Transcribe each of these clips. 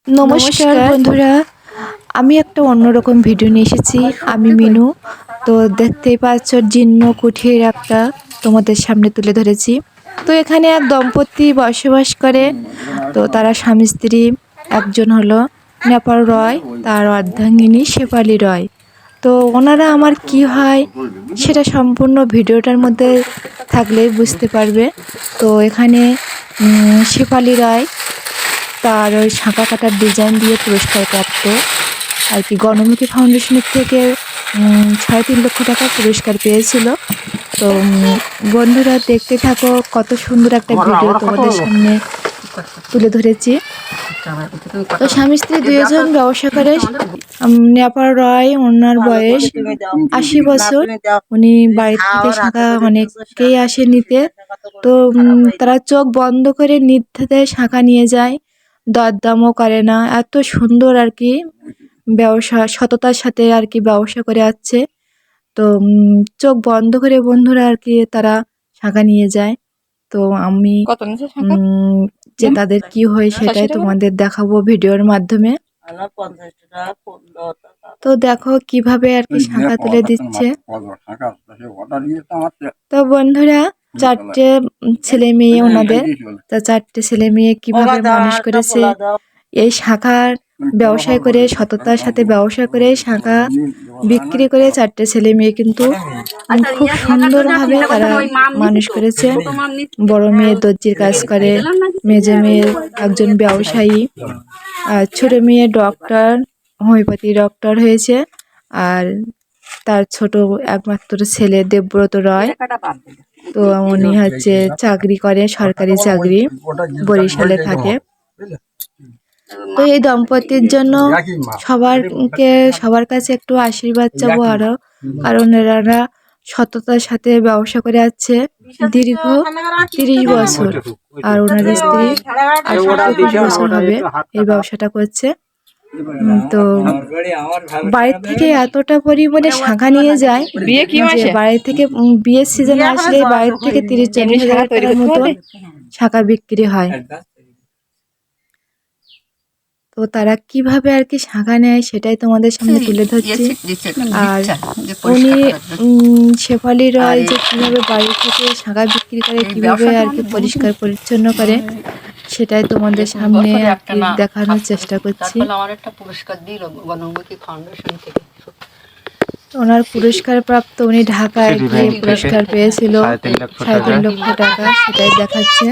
নমস্কার বন্ধুরা, আমি একটা অন্যরকম ভিডিও নিয়ে এসেছি। আমি মিনু। তো দেখতেই পাচ্ছ জীর্ণ কুঠির একটা তোমাদের সামনে তুলে ধরেছি। তো এখানে এক দম্পতি বসবাস করে। তো তারা স্বামী স্ত্রী। একজন হলো নেপাল রয়, তার অর্ধাঙ্গিনী শেফালি রয়। তো ওনারা আমার কি হয় সেটা সম্পূর্ণ ভিডিওটার মধ্যে থাকলেই বুঝতে পারবে। তো এখানে শেফালি রায় তার ওই শাঁখা কাটার ডিজাইন দিয়ে পুরস্কার প্রাপ্ত আর কি গণমুখী ফাউন্ডেশনের থেকে 3.5 লক্ষ টাকা পুরস্কার পেয়েছিল। তো বন্ধুরা দেখতে থাকো, কত সুন্দর একটা ভিডিও তোমাদের সামনে তুলে ধরেছি। তো স্বামী স্ত্রী দুজন ব্যবসা করে। নেপাল রয়, ওনার বয়স 80 বছর। উনি বাড়ি থেকে শাঁখা অনেকেই আসে নিতে। তো তারা চোখ বন্ধ করে নির্দ্বিধায় শাঁখা নিয়ে যায়, দরদামও করে না। এত সুন্দর আর কি ব্যবসা, সততার সাথে আর কি ব্যবসা করে আসছে। তো চোখ বন্ধ করে বন্ধুরা আর কি তারা শাঁখা নিয়ে যায়। তো আমি যে তাদের কি হয় সেটাই তোমাদের দেখাবো ভিডিওর মাধ্যমে। তো দেখো কিভাবে আর কি শাঁখা তুলে দিচ্ছে। তো বন্ধুরা, 4টে ছেলে মেয়ে ওনাদের। তা 4টে ছেলে মেয়ে কিভাবে মানুষ করেছে এই শাঁখার ব্যবসায় করে, সততার সাথে ব্যবসা করে শাঁখা বিক্রি করে 4টে ছেলে মেয়ে কিন্তু খুব সুন্দরভাবে তারা মানুষ করেছে। বড় মেয়ে দর্জির কাজ করে, মেজো মেয়ে একজন ব্যবসায়ী, আর ছোট মেয়ে ডক্টর, হোমিওপ্যাথি ডক্টর হয়েছে। আর তার ছোট একমাত্র ছেলে দেবব্রত রয়। তো উনি হচ্ছে চাকরি করে, সরকারি চাকরি, বরিশালে থাকে। তো এই দম্পতির জন্য সবার কাছে একটু আশীর্বাদ চাবো আরো, কারণ এনারা সততার সাথে ব্যবসা করে যাচ্ছে দীর্ঘ 30 বছর। আর ওনার স্ত্রী 28 বছর হবে এই ব্যবসাটা করছে। তো বাড়ি থেকে এতটা পরিমাণে শাঁখা নিয়ে যায় যে বাড়ি থেকে বিয়ের সিজনে আসলে বাড়ির থেকে 30-40 হাজার টাকার মতো শাঁখা বিক্রি হয়। তো তারা কিভাবে আর কি শাঁখা নেয় সেটাই তোমাদের সামনে তুলে ধরছি। আর উনি শেফালি রয় যে কিভাবে বাড়ি থেকে শাঁখা বিক্রি করে, কিভাবে আর কি পরিষ্কার পরিচ্ছন্ন করে সেটাই তোমাদের সামনে আর কি দেখানোর চেষ্টা করছি। ওনার পুরস্কার প্রাপ্ত, উনি ঢাকায় গিয়ে পুরস্কার পেয়েছিল 3.5 লক্ষ টাকা, সেটাই দেখাচ্ছে।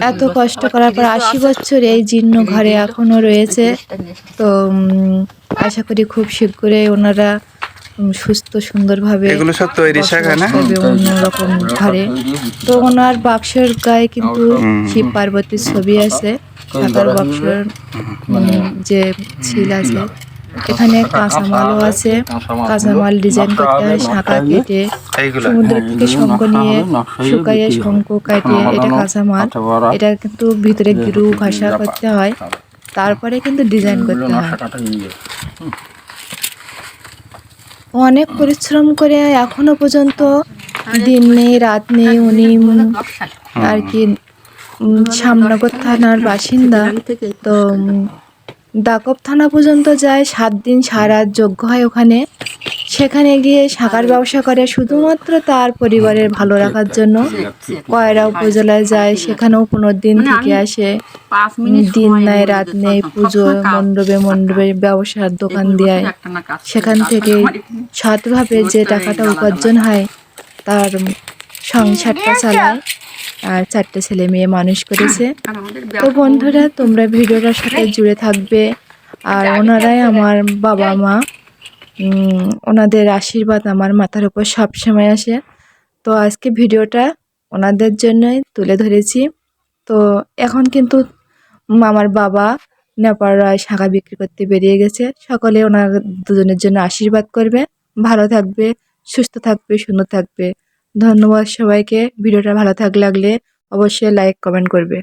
এত কষ্ট করার পর 80 বছর এই জীর্ণ ঘরে এখনো রয়েছে। তো আশা করি খুব শীঘ্রই ওনারা সুস্থ সুন্দরভাবে অন্যরকম ঘরে। তো ওনার বাক্সের গায়ে কিন্তু শিব পার্বতীর ছবি আছে, শাঁখার বাক্সের যে ছিল আছে। এখানে কাঁচামালও আছে, কাঁচামাল ডিজাইন করতে হয় শাঁখা কেটে, সমুদ্র থেকে শঙ্খ নিয়ে শুকাইয়ে শঙ্খ কাটিয়ে, এটা কাঁচামাল। এটা কিন্তু ভিতরে গিরু ঘষা করতে হয়, তারপরে কিন্তু ডিজাইন করতে হয়। অনেক পরিশ্রম করে এখনো পর্যন্ত দিন নেই রাত নেই উনি আর কি শ্যামনগর থানার বাসিন্দা। তো দাকব থানা পর্যন্ত যায়, 7 দিন সারা যজ্ঞ হয় ওখানে। সেখানে গিয়ে শাঁখার ব্যবসা করে শুধুমাত্র তার পরিবারের ভালো রাখার জন্য। কয়রা উপজেলায় যায়, সেখানেও 15 দিন থেকে আসে। দিন নেই রাত নেই, পুজো মণ্ডপে মণ্ডপে ব্যবসার দোকান দেয়। সেখান থেকে সৎভাবে যে টাকাটা উপার্জন হয় তার সংসারটা চালায়। আর 4টে ছেলে মেয়ে মানুষ করেছে। তো বন্ধুরা, তোমরা ভিডিওটার সাথে জুড়ে থাকবে। আর ওনারাই আমার বাবা মা, ওনাদের আশীর্বাদ আমার মাথার উপর সবসময় আসে। তো আজকে ভিডিওটা ওনাদের জন্যই তুলে ধরেছি। তো এখন কিন্তু আমার বাবা নেপাল রয় শাঁখা বিক্রি করতে বেরিয়ে গেছে। সকলে ওনার দুজনের জন্য আশীর্বাদ করবে, ভালো থাকবে, সুস্থ থাকবে, সুন্দর থাকবে। ধন্যবাদ সবাইকে। ভিডিওটা ভালো লাগলে অবশ্যই লাইক কমেন্ট করবে।